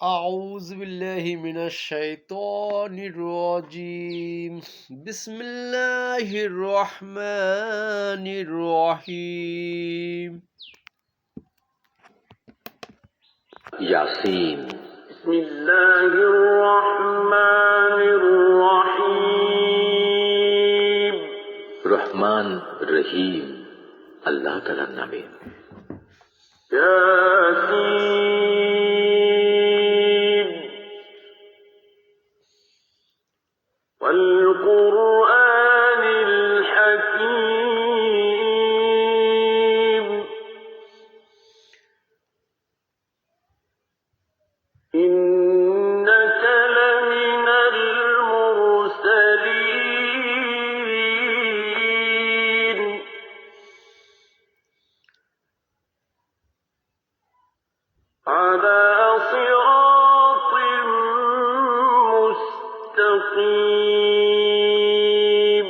أعوذ بالله من الشيطان الرجيم. بسم الله الرحمن الرحيم. यासीन। बिस्मिल्लाहिर्रहमानिर्रहीम। रहमान रहीम अल्लाह ताआलाর नामे। यासीन वल कुरआनिल हकीम। إنك لمن المرسلين على صراط مستقيم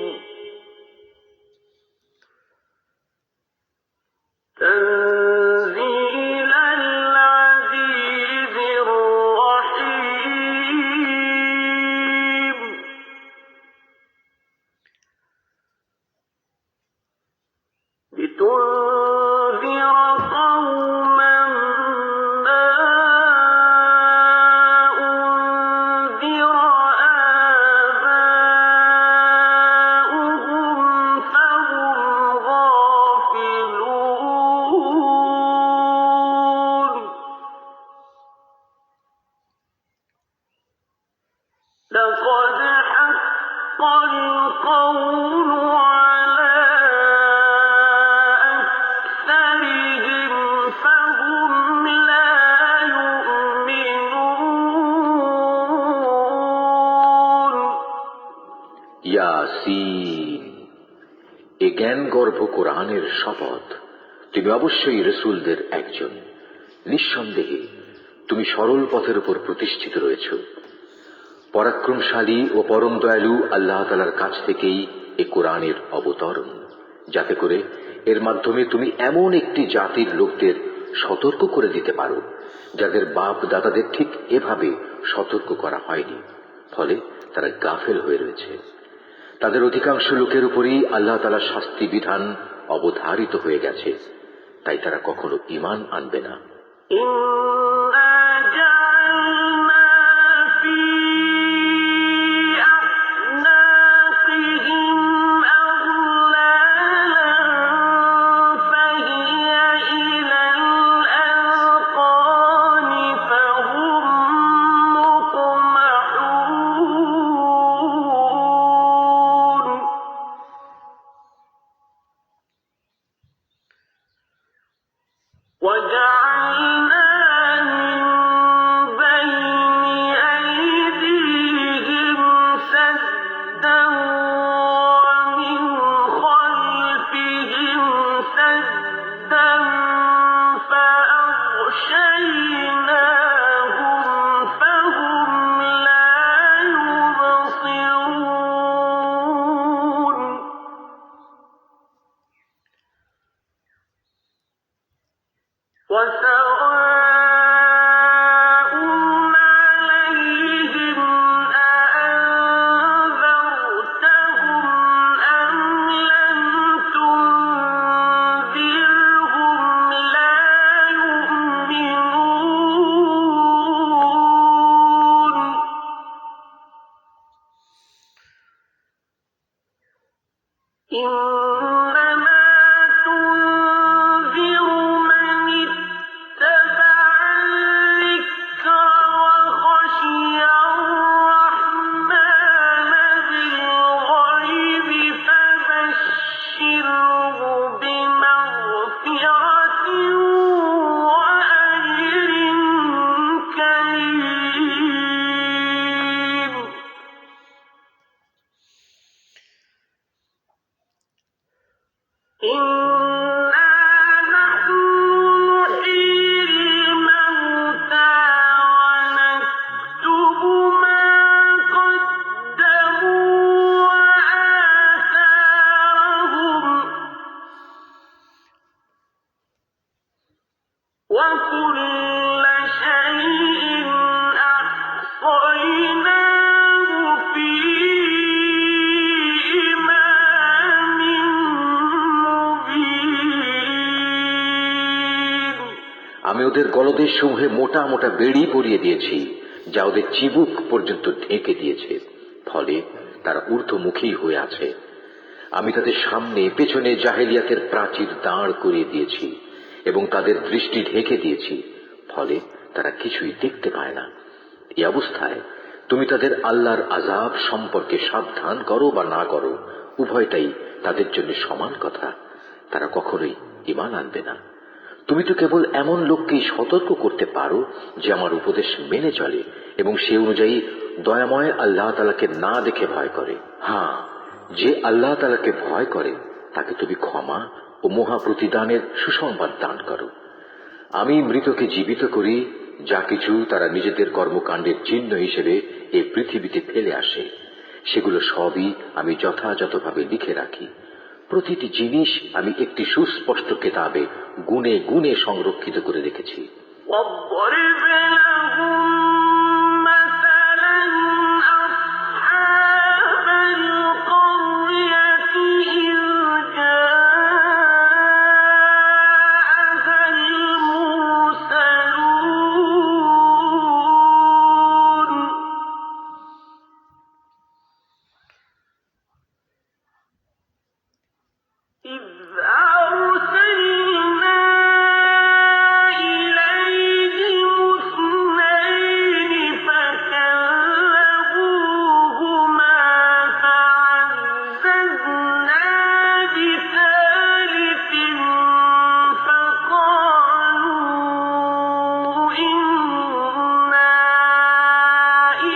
تنزيل العزيز الرحيم لتنذر قوما ما أنذر آباؤهم فهم غافلون لقد حق القول على أكثرهم فهم لا يؤمنون यासीन এ জ্ঞানগর্ভ কোরআনের শপথ, তুমি অবশ্যই রসুলদের একজন। নিঃসন্দেহে তুমি সরল পথের উপর প্রতিষ্ঠিত রয়েছ। পরাক্রমশালী ও পরম দয়ালু আল্লাহ তাআলার কাছ থেকেই এ কোরআনের অবতরণ, যাতে করে এর মাধ্যমে তুমি এমন একটি জাতির লোকদের সতর্ক করে দিতে পারো যাদের বাপ দাদাদের ঠিক এভাবে সতর্ক করা হয়নি, ফলে তারা গাফেল হয়ে রয়েছে। তাদের অধিকাংশ লোকের উপরই আল্লাহ তাআলার শাস্তি বিধান অবধারিত হয়ে গেছে, তাই তারা কখনো ঈমান আনবে না। وجعلنا من بين أيديهم سدا ومن خلفهم سدا فأغشيناهم فهم لا يبصرون وسواء عليهم أأنذرتهم أم لم تنذرهم لا يؤمنون إنما تنذر من اتبع الذكر وخشي الرحمن بالغيب فبشره بمغفرة وأجر كريم ওদের গলদেশ সমূহে মোটা মোটা বেড়ি পরিয়ে দিয়েছি, যা ওদের চিবুক পর্যন্ত ঢেকে দিয়েছে, ফলে তারা ঊর্ধ্বমুখী হয়ে আছে। আমি তাদের সামনে পেছনে জাহেলিয়াতের প্রাচীর দাঁড় করিয়ে দিয়েছি এবং তাদের দৃষ্টি ঢেকে দিয়েছি, ফলে তারা কিছুই দেখতে পায় না। এই অবস্থায় তুমি তাদের আল্লাহর আযাব সম্পর্কে সাবধান করো বা না করো, উভয়টাই তাদের জন্য সমান কথা। তারা কখনোই ঈমান আনবে না। তুমি তো কেবল এমন লোককেই সতর্ক করতে পারো যে আমার উপদেশ মেনে চলে এবং সে অনুযায়ী দয়াময় আল্লাহ তাআলাকে না দেখে ভয় করে। হ্যাঁ, যে আল্লাহ তাআলাকে ভয় করে তাকে তুমি ক্ষমা ও মহা প্রতিদানের সুসংবাদ দান করো। আমি মৃতকে জীবিত করি, যা কিছু তারা নিজেদের কর্মকাণ্ডের চিহ্ন হিসেবে এই পৃথিবীতে ফেলে আসে, সেগুলো সবই আমি যথাযথভাবে লিখে রাখি। প্রতিটি জিনিস আমি একটি সুস্পষ্ট কিতাবে গুণে গুণে সংরক্ষিত করে রেখেছি। واضرب لهم مثلا أصحاب القرية إذ جاءها المرسلون إذ أرسلنا إليهم اثنين فكذبوهما فعززنا بثالث فقالوا إنا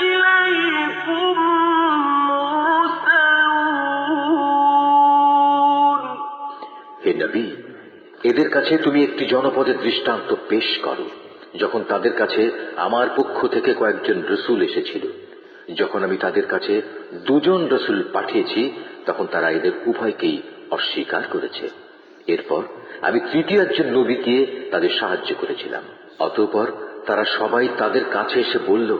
إليكم مرسلون হে নবী, এদের কাছে তুমি একটি জনপদের দৃষ্টান্ত পেশ করো, যখন তাদের কাছে আমার পক্ষ থেকে কয়েকজন রসুল এসেছিল। যখন আমি তাদের কাছে দুজন রসুল পাঠিয়েছি, তখন তারা এদের উভয়কেই অস্বীকার করেছে। এরপর আমি তৃতীয় একজন নবীকে তাদের সাহায্য করেছিলাম। অতঃপর তারা সবাই তাদের কাছে এসে বলল,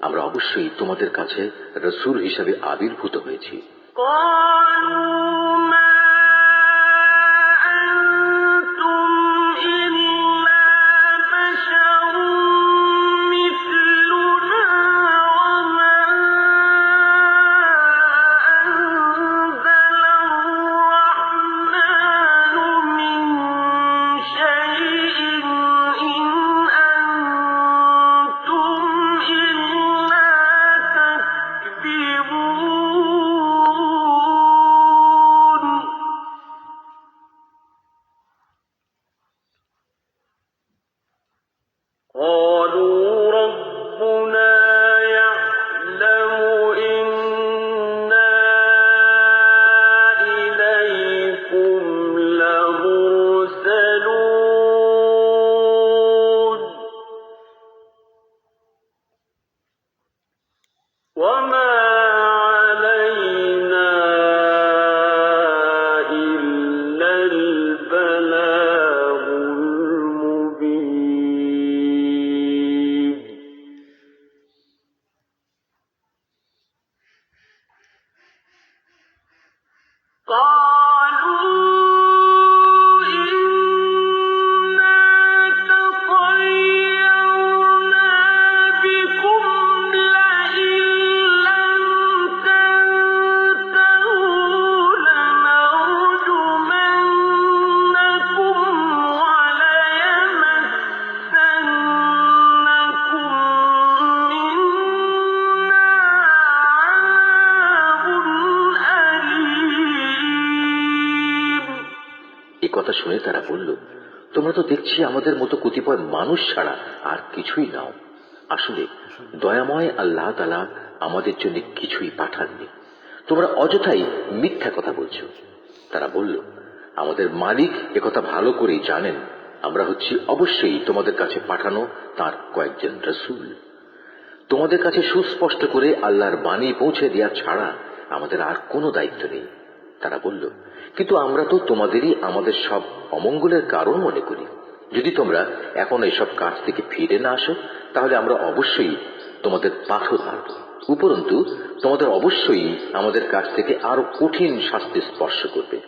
আমরা অবশ্যই তোমাদের কাছে রসুল হিসাবে আবির্ভূত হয়েছি। قالوا ما أنتم إلا بشر مثلنا وما أنزل الرحمن من شيء إن أنتم إلا تكذبون قالوا ربنا يعلم إنا إليكم لمرسلون وما علينا إلا البلاغ المبين قالوا إنا تطيرنا بكم لئن لم تنتهوا لنرجمنكم وليمسنكم منا عذاب أليم এ কথা শুনে তারা বলল, তোমরা তো দেখছি আমাদের মতো কতিপয় মানুষ ছাড়া আর কিছুই নাও। আসলে দয়াময় আল্লাহ তাআলা আমাদের জন্য কিছুই পাঠাননি। তোমরা অযথাই মিথ্যা কথা বলছো। তারা বলল, আমাদের মালিক একথা ভালো করেই জানেন, আমরা হচ্ছি অবশ্যই তোমাদের কাছে পাঠানো তার কয়েকজন রসূল। তোমাদের কাছে সুস্পষ্ট করে আল্লাহর বাণী পৌঁছে দেওয়া ছাড়া আমাদের আর কোনো দায়িত্ব নেই। তারা বলল, কিন্তু আমরা তো তোমাদেরই আমাদের সব অমঙ্গলের কারণ মনে করি। যদি তোমরা এখন এসব কাজ থেকে ফিরে না আসো, তাহলে আমরা অবশ্যই তোমাদের পাথর মারব। উপরন্তু তোমাদের অবশ্যই আমাদের কাছ থেকে আরো কঠিন শাস্তি স্পর্শ করবে।